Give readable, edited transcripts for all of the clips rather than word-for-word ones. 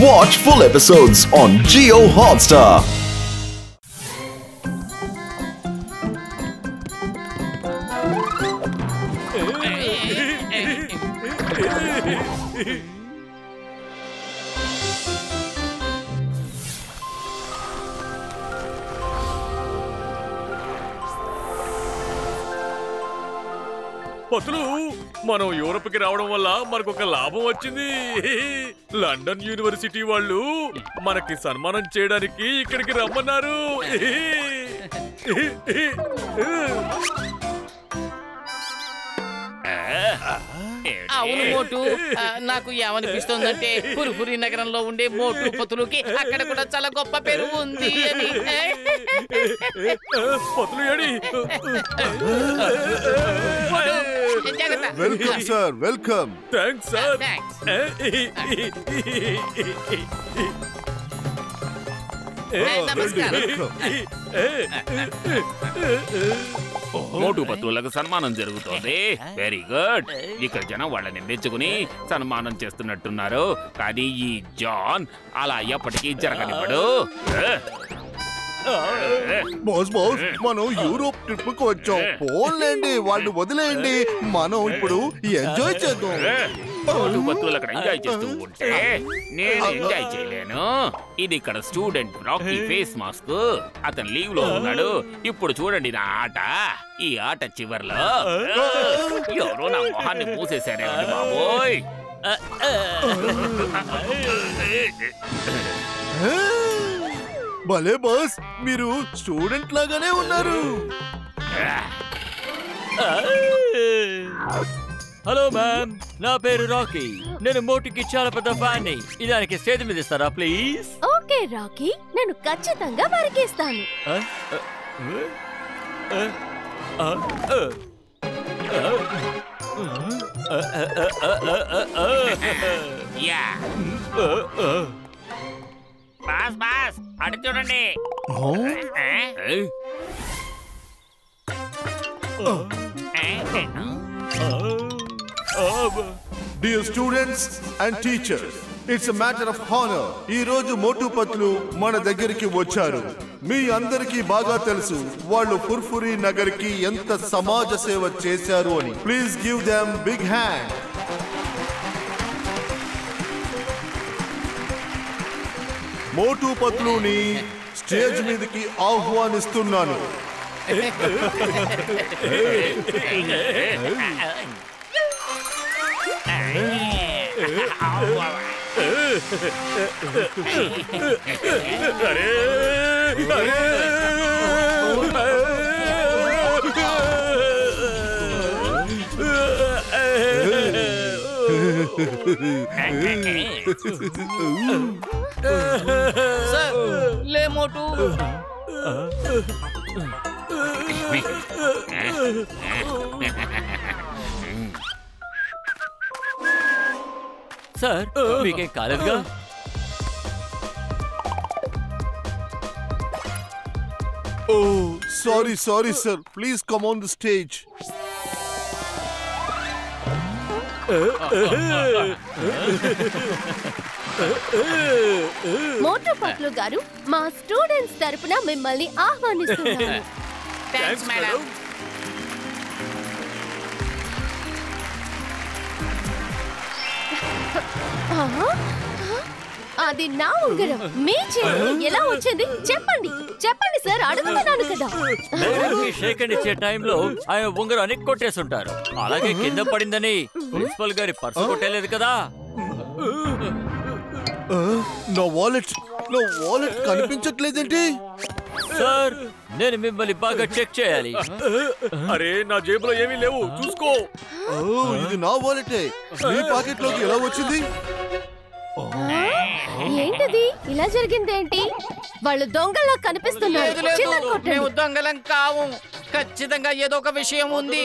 Watch full episodes on Jio Hotstar. పతులు మనం Europe కి రావడం వల్ల మనకు ఒక లాభం వచ్చింది. లండన్ యూనివర్సిటీ వాళ్ళు మనకి సన్మానం చేయడానికి ఇక్కడికి రమ్మన్నారు. అవును మోటు, నాకు ఏమనిపిస్తోందంటే పురుపురి నగరంలో ఉండే మోటు పతులుకి అక్కడ కూడా చాలా గొప్ప పేరు ఉంది అని. పతులు ఏడి? Welcome sir, welcome. Thanks sir. Motu పత్రులకు సన్మానం జరుగుతోంది. Very good. ఇక్కడ జనం వాళ్ళని మెచ్చుకుని సన్మానం చేస్తున్నట్టున్నారు. కానీ ఈ జాన్ అలా ఎప్పటికీ జరగనివ్వడు. బాస్ బాస్, మనం యూరోప్ ట్రిప్ కు వచ్చాం. పోన్లేండి, వాళ్ళు వదిలేయండి. మనం ఇప్పుడు ఎంజాయ్ చేద్దాం. మోటు పత్రులు అక్కడ ఎంజాయ్ చేస్తూ ఉంటే నేను ఎంజాయ్ చేయలేను. ఇది ఇక్కడ స్టూడెంట్ రాకీ ఫేస్ మాస్క్. అతను లీవ్ లో ఉన్నాడు. ఇప్పుడు చూడండి నా ఆట. ఈ ఆట చివర్లో ఎవరో నా మొహాన్ని మూసేశారేమండి బాబోయ్. భలే బాస్, మీరు స్టూడెంట్ లాగానే ఉన్నారు. హలో మ్యామ్, నా పేరు రాకీ. నేను మోటుకి చాలా పెద్ద ఫ్యాన్. ఇదానికి స్టేజ్ మీద ఇస్తారా ప్లీజ్? ఓకే రాకీ, నేను ఖచ్చితంగా మరికేస్తాను. బాస్ బాస్, అటు చూడండి. Dear students and teachers, it's a matter of honor. ఈ రోజు మోటు పత్లు మన దగ్గరికి వచ్చారు. మీ అందరికీ బాగా తెలుసు వాళ్ళు పుర్పురి నగర్ కి ఎంత సమాజ సేవ చేశారు అని. Please give them big hand. Motu పత్లుని స్టేజ్ మీదకి ఆహ్వానిస్తున్నాను. సార్, లే మోటు. సార్, మీకేం కాలేదుగా? Oh, sorry sir. Please come on the stage. మోటు పత్లు గారు, మా స్టూడెంట్స్ తరపున మిమ్మల్ని ఆహ్వానిస్తున్నాను. Thanks madam. అది నా ఉంగరం. మీ చేతికి ఎలా వచ్చింది చెప్పండి సార్, అడుగుతున్నాను కదా. షేక్ అండ్ ఇచ్చే టైంలో ఆయన ఉంగరాన్ని కొట్టేస్తుంటారు. అలాగే కింద పడిందని ప్రిన్సిపల్ గారి పర్సు కొట్టేలేదు కదా. నా వాలెట్ కనిపించట్లేదేంటి? సార్, నేను మిమ్మల్ని బాగా చెక్ చేయాలి. అరే, నా జేబులో ఏమీ లేవు, చూసుకో. ఇది నా వాలెటే. మీ పాకెట్ లోకి ఎలా వచ్చింది? ఏంటిది ఇలా జరిగిందేంటి? వాళ్ళు దొంగలా కనిపిస్తున్నారు. మేము దొంగలం కావు. ఖచ్చితంగా ఏదో ఒక విషయం ఉంది.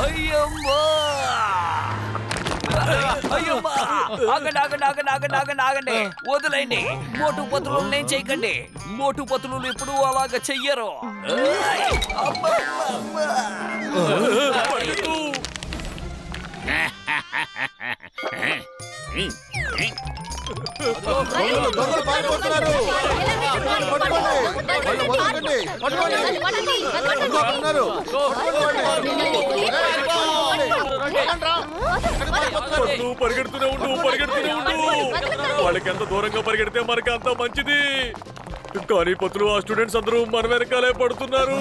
అయ్యమ్మా! ఆగండి వదిలేండి. మోటు పతులు నేను చేయకండి. మోటు పతులు ఇప్పుడు అలాగ చెయ్యరు. పరిగెడుతూనే ఉండు. వాళ్ళకి ఎంత దూరంగా పరిగెడితే మనకి అంత మంచిది. కానీ పతులు ఆ స్టూడెంట్స్ అందరూ మన వెనకాలే పడుతున్నారు.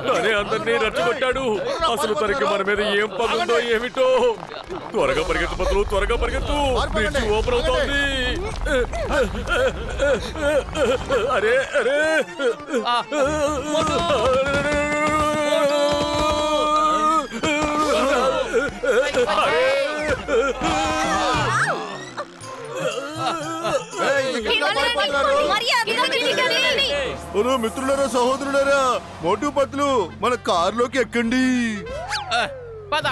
కానీ అందరినీ రెచ్చగొట్టాడు. అసలు తనకి మన మీద ఏం పగుందో ఏమిటో. త్వరగా పరిగెత్తు పతులు, త్వరగా పరిగెత్తు. బ్రిడ్జ్ ఓపెన్ అవుతోంది. అరే అరే మిత్రులారా, సహోదరులారా, మోటు పత్లు మన కారులోకి ఎక్కండి. పద.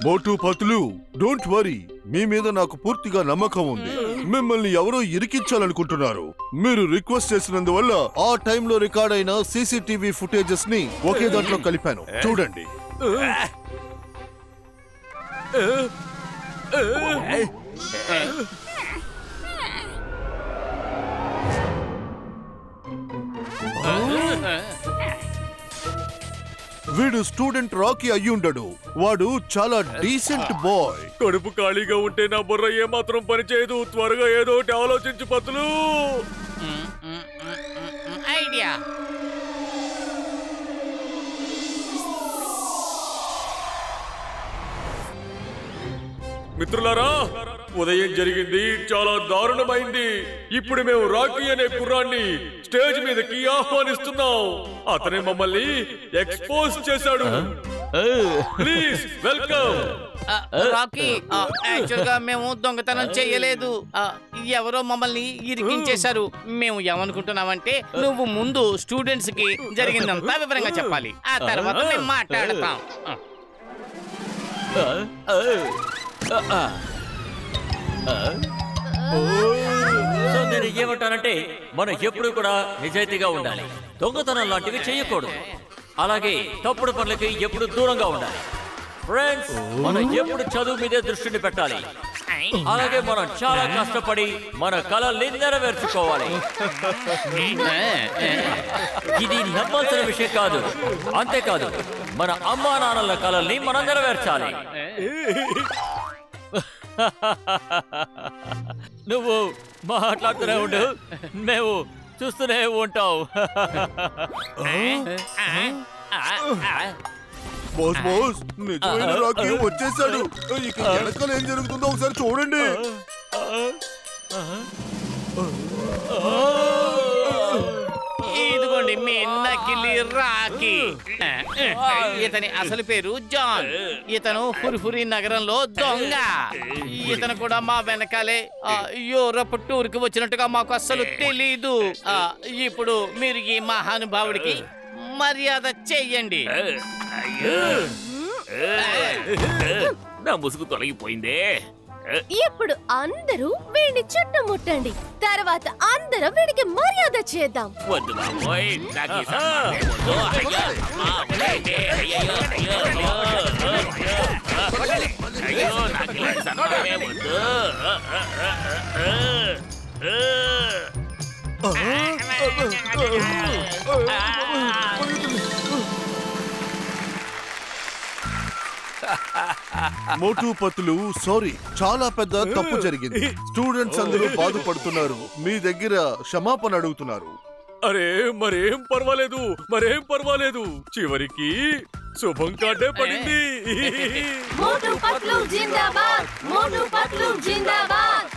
మోటు పత్లు, డోంట్ వరీ, మీ మీద నాకు పూర్తిగా నమ్మకం ఉంది. మిమ్మల్ని ఎవరో ఇరికించాలనుకుంటున్నారు. మీరు రిక్వెస్ట్ చేసినందువల్ల ఆ టైంలో రికార్డ్ అయిన సీసీటీవీ ఫుటేజెస్ ని ఒకే దాంట్లో కలిపాను. చూడండి. వీడు స్టూడెంట్ రాకీ అయ్యుండడు. వాడు చాలా డీసెంట్ బాయ్. కడుపు ఖాళీగా ఉంటే నా బుర్ర ఏమాత్రం పనిచేయదు. త్వరగా ఏదో ఒకటి ఆలోచించి పతులు. ఐడియా. మిత్రులారా, ఉదయం జరిగింది చాలా దారుణమైంది. ఇప్పుడు మేము రాకీ అనే కుర్రాన్ని స్టేజ్ మీదకి ఆహ్వానిస్తున్నాం. అతనే మమ్మల్ని ఎక్స్పోజ్ చేశాడు. Please welcome. రాకీ, యాక్చువల్ గా మేము దొంగతనం చేయలేదు. ఎవరో మమ్మల్ని ఇరికించేశారు. మేము ఏమనుకుంటున్నామంటే నువ్వు ముందు స్టూడెంట్స్ కి జరిగిందంతా వివరంగా చెప్పాలి. ఆ తర్వాత మేము మాట్లాడతాం. సో నేను ఏమంటానంటే మనం ఎప్పుడు కూడా నిజాయితీగా ఉండాలి. దొంగతనం లాంటివి చేయకూడదు. అలాగే తప్పుడు పనులకి ఎప్పుడు దూరంగా ఉండాలి. ఫ్రెండ్స్, మనం ఎప్పుడు చదువు మీదే దృష్టిని పెట్టాలి. అలాగే మనం చాలా కష్టపడి మన కళల్ని నెరవేర్చుకోవాలి. ఇది నమ్మాల్సిన విషయం కాదు. అంతేకాదు, మన అమ్మా నాన్నల కళల్ని మనం నెరవేర్చాలి. నువ్వు మాట్లాడుతూనే ఉండు, మేము చూస్తూనే ఉంటావు. బాస్ బాస్, నిజమైన రాకీ వచ్చేసాడు. ఇక వెనకాల ఏం జరుగుతుందో ఒకసారి చూడండి. ఇదిగోండి మీ నకిలీ రాకీ. ఇతని అసలు పేరు జాన్. ఇతను ఫుర్ఫురి నగరంలో దొంగ. ఇతను కూడా మా వెనకాలే యూరప్ టూర్ కి వచ్చినట్టుగా మాకు అస్సలు తెలీదు. ఇప్పుడు మీరు ఈ మహానుభావుడికి మర్యాద చెయ్యండి. నా ముసుగు తొలగిపోయిందే. ఇప్పుడు అందరూ వీడిని చుట్టుముట్టండి. తర్వాత అందరం వీడికి మర్యాద చేద్దాం. వద్దు బాబోయ్, నాకు ఈ సన్మానం వద్దు. అయ్యో, అమ్మా, వదిలేయండి. అయ్యో, నాకు ఇలాంటి సన్మానమే వద్దు. మోటు పతులు, సారీ, చాలా పెద్ద తప్పు జరిగింది. స్టూడెంట్స్ అందరూ బాధపడుతున్నారు. మీ దగ్గర క్షమాపణ అడుగుతున్నారు. అరే మరేం పర్వాలేదు. చివరికి శుభం కార్డే పడింది. మోటు పత్లు జిందాబాద్, మోటు పత్లు జిందాబాద్.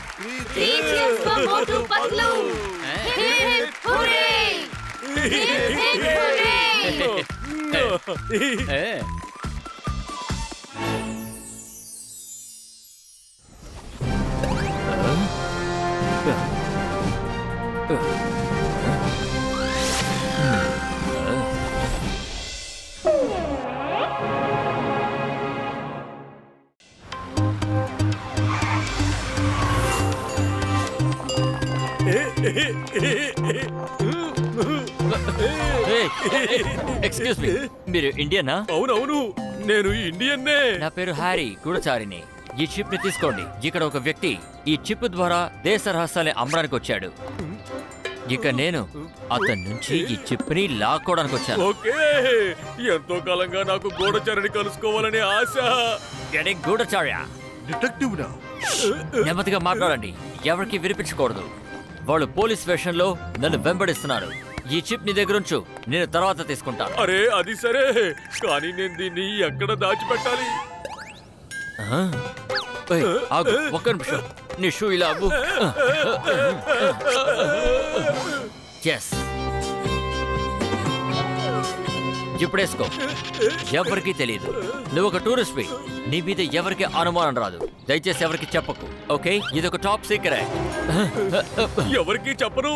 3 cheers for Motu Patlu. Hip hooray, hip hooray. Excuse me, మీరు ఇండియనా? అవునవును, నేను ఇండియన్నే. నా పేరు హ్యారీ, గూఢచారిని. ఈ చిప్ ని తీసుకోండి. ఇక్కడ ఒక వ్యక్తి ఈ చిప్ ద్వారా దేశ రహస్యాన్ని అమ్మడానికి వచ్చాడు. ఇక నేను అతని నుంచి ఈ చిప్ ని లాక్కోవడానికి వచ్చాను. ఓకే, ఎంతో కాలంగా నాకు గూఢచారిని కలుసుకోవాలనే ఆశ. గూఢచార్య, డిటెక్టివ్ నా? నెమ్మదిగా మాట్లాడండి, ఎవరికి వినిపించకూడదు. వాళ్ళు పోలీస్ వేషంలో నన్ను వెంబడిస్తున్నారు. ఈ చిప్ నీ దగ్గర ఉంచు, నేను తర్వాత తీసుకుంటాను. అరే అది సరే, కానీ నేను దీన్ని ఎక్కడ దాచిపెట్టాలి? ఆగు, ఒక్క నిమిషం. నీ షూ ఇలా ఆగు. ఎస్, ఇప్పుడేసుకో. ఎవరికి తెలియదు, నువ్వు ఒక టూరిస్ట్ వి. నీ మీద ఎవరికి అనుమానం రాదు. దయచేసి ఎవరికి చెప్పకు, ఓకే? ఇది ఒక టాప్ సీక్రెట్. ఎవరికి చెప్పను.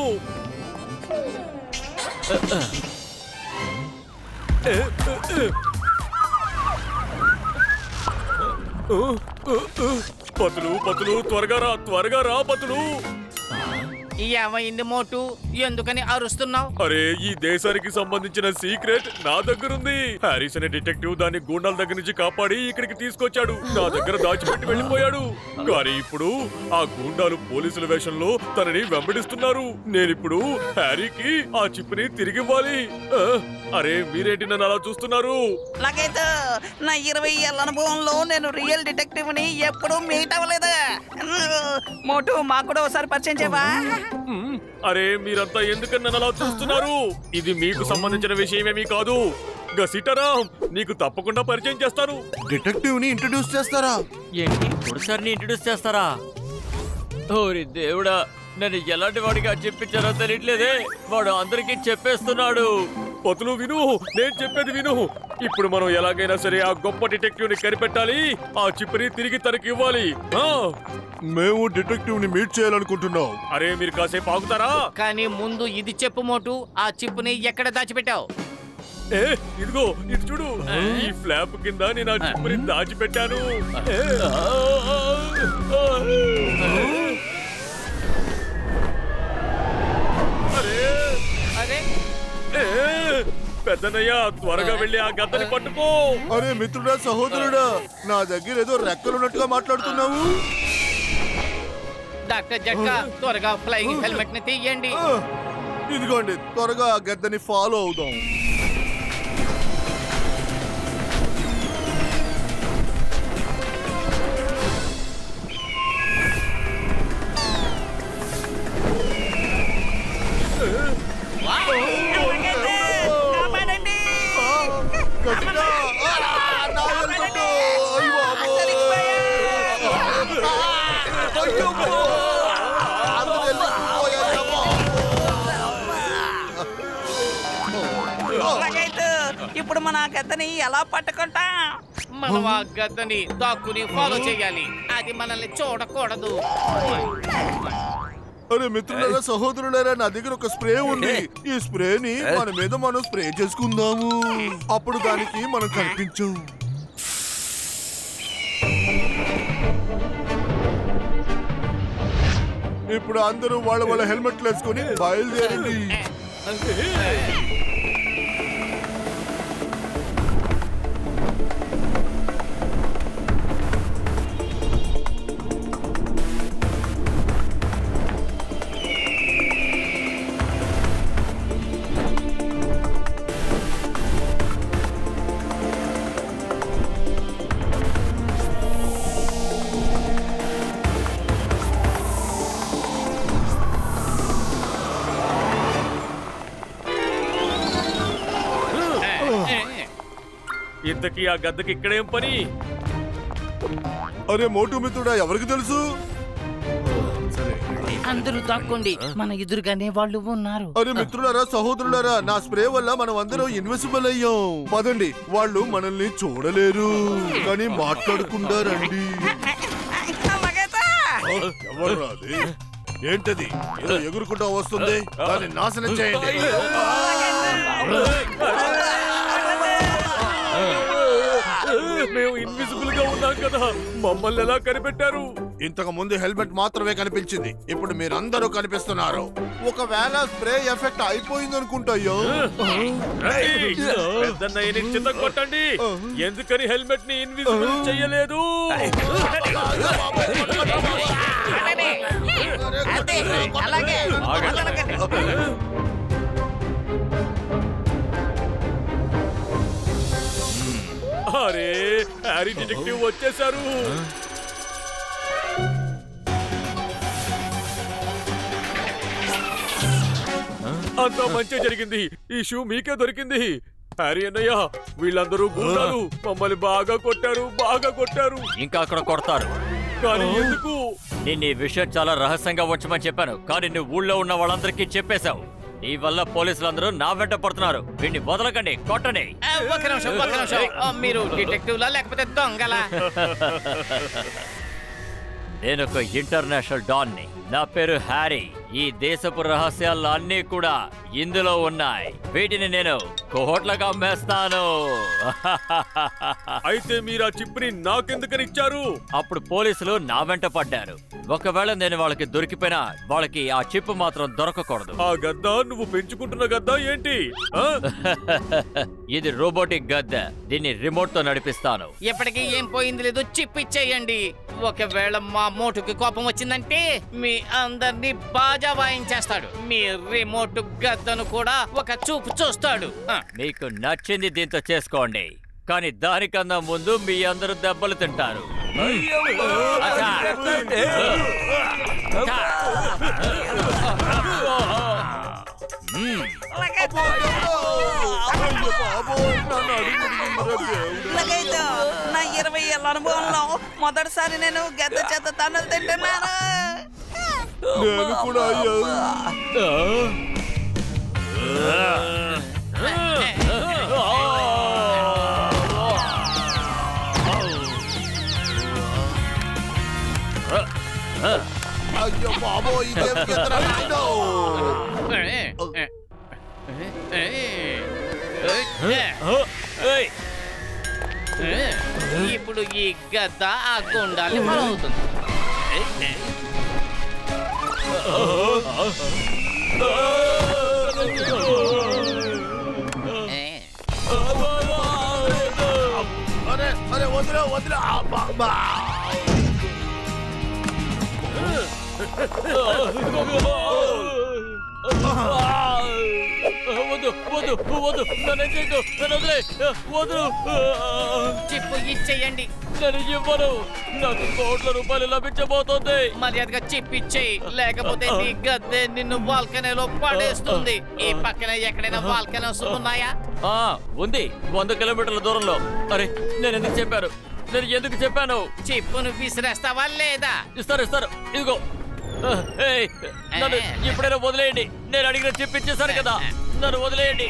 పతులు పతులు, త్వరగా రా పతులు. ఏమైంది మోటు, ఎందుకని అరుస్తున్నావు? అరే, ఈ దేశానికి సంబంధించిన సీక్రెట్ నా దగ్గరుంది. హారిస్ అనే డిటెక్టివ్ దాన్ని గూండాల దగ్గర నుంచి కాపాడి ఇక్కడికి తీసుకొచ్చాడు. నా దగ్గర దాచిపెట్టి వెళ్ళిపోయాడు. కానీ ఇప్పుడు ఆ గూండాలు పోలీసుల వేషంలో తనని వెంబడిస్తున్నారు. నేనిప్పుడు హ్యారీకి ఆ చిప్ని తిరిగివ్వాలి. అరే, మీరేంటి నన్ను అలా చూస్తున్నారు? నాకైతే నా 20 ఏళ్ళ అనుభవంలో నేను రియల్ డిటెక్టివ్ ని ఎప్పుడూ మీట్ అవ్వలేదు. మోటు, మాకు కూడా ఒకసారి పరిచయం చేయవా? అరే, మీరంతా ఎందుకని నన్ను అలా చూస్తున్నారు? ఇది మీకు సంబంధించిన విషయమేమీ కాదు. సీతారాం, నీకు తప్పకుండా పరిచయం చేస్తాను. డిటెక్టివ్ ని ఇంట్రడ్యూస్ చేస్తారా? ఏంటి, గూఢచారిని ఇంట్రడ్యూస్ చేస్తారా? ఓరి దేవుడా, నన్ను ఎలాంటి వాడిగా చెప్పించారో తెలియట్లేదే. వాడు అందరికీ చెప్పేస్తున్నాడు. పతులు విను, నేను చెప్పేది విను. ఇప్పుడు మనం ఎలాగైనా సరే ఆ గొప్ప డిటెక్టివ్ ని కనిపెట్టాలి. ఆ చిప్ని తిరిగి తనకి ఇవ్వాలి. మేము డిటెక్టివ్ ని మీట్ చేయాలనుకుంటున్నాం. అరే, మీరు కాసేపు ఆగుతారా? కానీ ముందు ఇది చెప్పు మోటు, ఆ చిప్ ని ఎక్కడ దాచిపెట్టావు? ఇదిగో, ఇది చూడు. ఈ ఫ్లాప్ కింద నేను ఆ చిప్ని దాచిపెట్టాను. పెద్దనయ్య, త్వరగా వెళ్ళి ఆ గద్దని పట్టుకో. అరే మిత్రుడా, సహోదరుడా, నా దగ్గర ఏదో రెక్కలున్నట్టుగా మాట్లాడుతున్నావు. డాక్టర్ జట్కా, త్వరగా ఫ్లైయింగ్ హెల్మెట్ ని తీయండి. ఇదిగోండి, త్వరగా ఆ గద్దని ఫాలో అవుదాం. ఇప్పుడు మన గద్దని ఎలా పట్టుకుంటా? మనం ఆ గద్దని దాక్కుని ఫాలో చేయాలి. అది మనల్ని చూడకూడదు. అరే మిత్రులారా, సహోదరులారా, నా దగ్గర ఒక స్ప్రే ఉంది. ఈ స్ప్రేని మన మీద మనం స్ప్రే చేసుకుందాము. అప్పుడు దానికి మనం కనిపించం. ఇప్పుడు అందరూ వాళ్ళ హెల్మెట్లు వేసుకొని బయలుదేరండి. ఇంతకీ ఆ గద్దకి ఇక్కడేం పని? అరే మోటు మిత్రుడా, ఎవరికి తెలుసు? అందరూ దాక్కోండి, మన ఎదురుగానే వాళ్ళు ఉన్నారు. అరే మిత్రులారా, సహోదరులారా, నా స్ప్రే వల్ల మనం అందరం ఇన్విజిబుల్ అయ్యాం. పదండి, వాళ్ళు మనల్ని చూడలేరు, కానీ మాట్లాడకుండా రండి. ఎవరు రాది? ఏంటది? ఏదో ఎగురుకుంటా వస్తుంది, దాన్ని నాశనం చేయండి. మేము ఇన్విజిబుల్ గా ఉన్నాం కదా, మమ్మల్ని ఎలా కనిపెట్టారు? ఇంతకు ముందు హెల్మెట్ మాత్రమే కనిపించింది, ఇప్పుడు మీరందరూ కనిపిస్తున్నారు. ఒకవేళ స్ప్రే ఎఫెక్ట్ అయిపోయింది అనుకుంటాయో. పెద్దన్నయ్యని చిత్త కొట్టండి. ఎందుకని హెల్మెట్ ని ఇన్విజిబుల్ చెయ్యలేదు? అరే హ్యారీ డిటెక్టివ్ వచ్చేసారు. అంతా మంచి జరిగింది. ఈ షూ మీకే దొరికింది. హ్యారీ అన్నయ్య, వీళ్ళందరూ గుండాలు మమ్మల్ని బాగా కొట్టారు. ఇంకా అక్కడ కొడతారు. కానీ ఎందుకు? నేను ఈ విషయం చాలా రహస్యంగా ఉంచమని చెప్పాను, కానీ నువ్వు ఊళ్ళో ఉన్న వాళ్ళందరికీ చెప్పేశావు. నీ వల్ల పోలీసులందరూ నా వెంట పడుతున్నారు. వీడిని వదలకండి, కొట్టండి. ఒక్క నిమిషం. మీరు డిటెక్టివ్లా లేకపోతే దొంగలా? నేను ఒక ఇంటర్నేషనల్ డాన్ని. నా పేరు హ్యారీ. ఈ దేశపు రహస్యాలు అన్నీ కూడా ఇందులో ఉన్నాయి. వీటిని నేను కోట్లుగా అమ్మేస్తాను. అయితే మీరు ఆ చిప్ని నాకెందుకని ఇచ్చారు? అప్పుడు పోలీసులు నా వెంట పడ్డారు. ఒకవేళ నేను వాళ్ళకి దొరికిపోయినా వాళ్ళకి ఆ చిప్ మాత్రం దొరకకూడదు. ఆ గద్ద నువ్వు పెంచుకుంటున్న గద్ద ఏంటి? ఇది రోబోటిక్ గద్ద. దీన్ని రిమోట్ తో నడిపిస్తాను. ఎప్పటికీ ఏం పోయింది లేదు, చిప్ ఇచ్చేయండి. ఒకవేళ మా మోటుకి కోపం వచ్చిందంటే మీ అందరినీ బాజా వాయించేస్తాడు. మీ రిమోట్ గద్దను కూడా ఒక చూపు చూస్తాడు. మీకు నచ్చింది దీంతో చేసుకోండి, కానీ దానికన్నా ముందు మీ అందరూ దెబ్బలు తింటారు. నా 20 ఏళ్ళ అనుభవంలో మొదటిసారి నేను గద్ద చేత తన్నులు తింటున్నాను. నేను కూడా అయ్యో బాబో, ఇప్పుడు ఈ గద్ద ఆ గుండాన్ని అవుతుంది. అరే వదిలే చిప్పు ఇచ్చేయండి. నేను ఇవ్వను. నాకు కోట్ల రూపాయలు లభించబోతోంది. మర్యాదగా చిప్ ఇచ్చేయి, లేకపోతే నీ గద్దె నిన్ను వాల్కనీలో పడేస్తుంది. ఈ పక్కన ఎక్కడైనా వాల్కనీస్ ఉన్నాయా? ఉంది, 100 కిలోమీటర్ల దూరంలో. అరే నేను ఎందుకు చెప్పాను? చిప్పును విసిరేస్తావా లేదా? ఇస్తారు. ఇదిగో, నన్ను ఇప్పుడైనా వదిలేయండి. నేను అడిగిన చిప్ ఇచ్చేసాను కదా. నన్ను వదిలేయండి.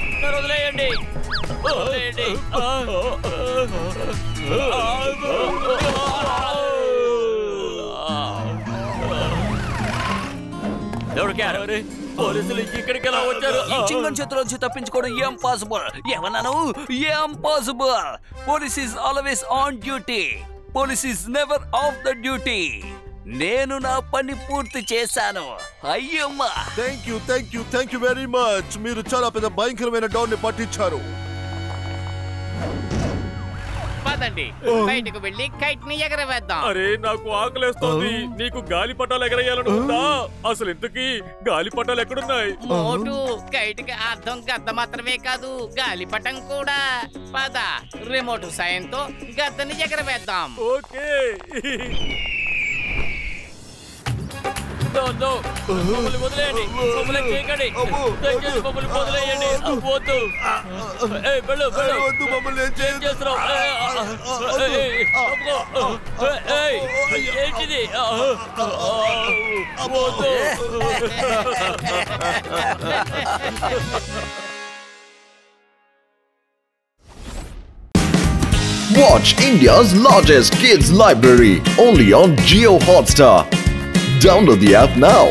దొరికారు. పోలీసులు ఇక్కడికి ఎలా వచ్చారు? చింగం చేతిలోంచి తప్పించుకోవడం ఏం పాసిబుల్? ఏమన్నాను? ఏం possible? Police is always on duty. Police is never of the duty. నేను నా పని పూర్తి చేశాను. అయ్యమ్మా, థ్యాంక్ యూ వెరీ మచ్. మీరు చాలా పెద్ద భయంకరమైన డాన్ ని పట్టించారు. పదండి, బయటకు వెళ్ళి కైట్ ని ఎగరవేద్దాం. అరే నాకు ఆకలేస్తోంది. నీకు గాలిపటాలు ఎగరేయాలని ఉందా? అసలు ఇంతకీ గాలిపటాలు ఎక్కడున్నాయి? మోటు, కైట్ కి అర్థం గద్ద మాత్రమే కాదు, గాలిపటం కూడా. పద, రిమోట్ సాయంతో గద్దని ఎగరవేద్దాం. ఓకే. మమ్మల్ని వదిలేయండి. మమ్మల్ని చేయకండి. దయచేసి మమ్మల్ని వదిలేయండి. వద్దు. వద్దు, మమ్మల్ని ఏం చేస్తున్నావు? ఏంటిది? Watch India's largest kids library only on Jio Hotstar. Download the app now.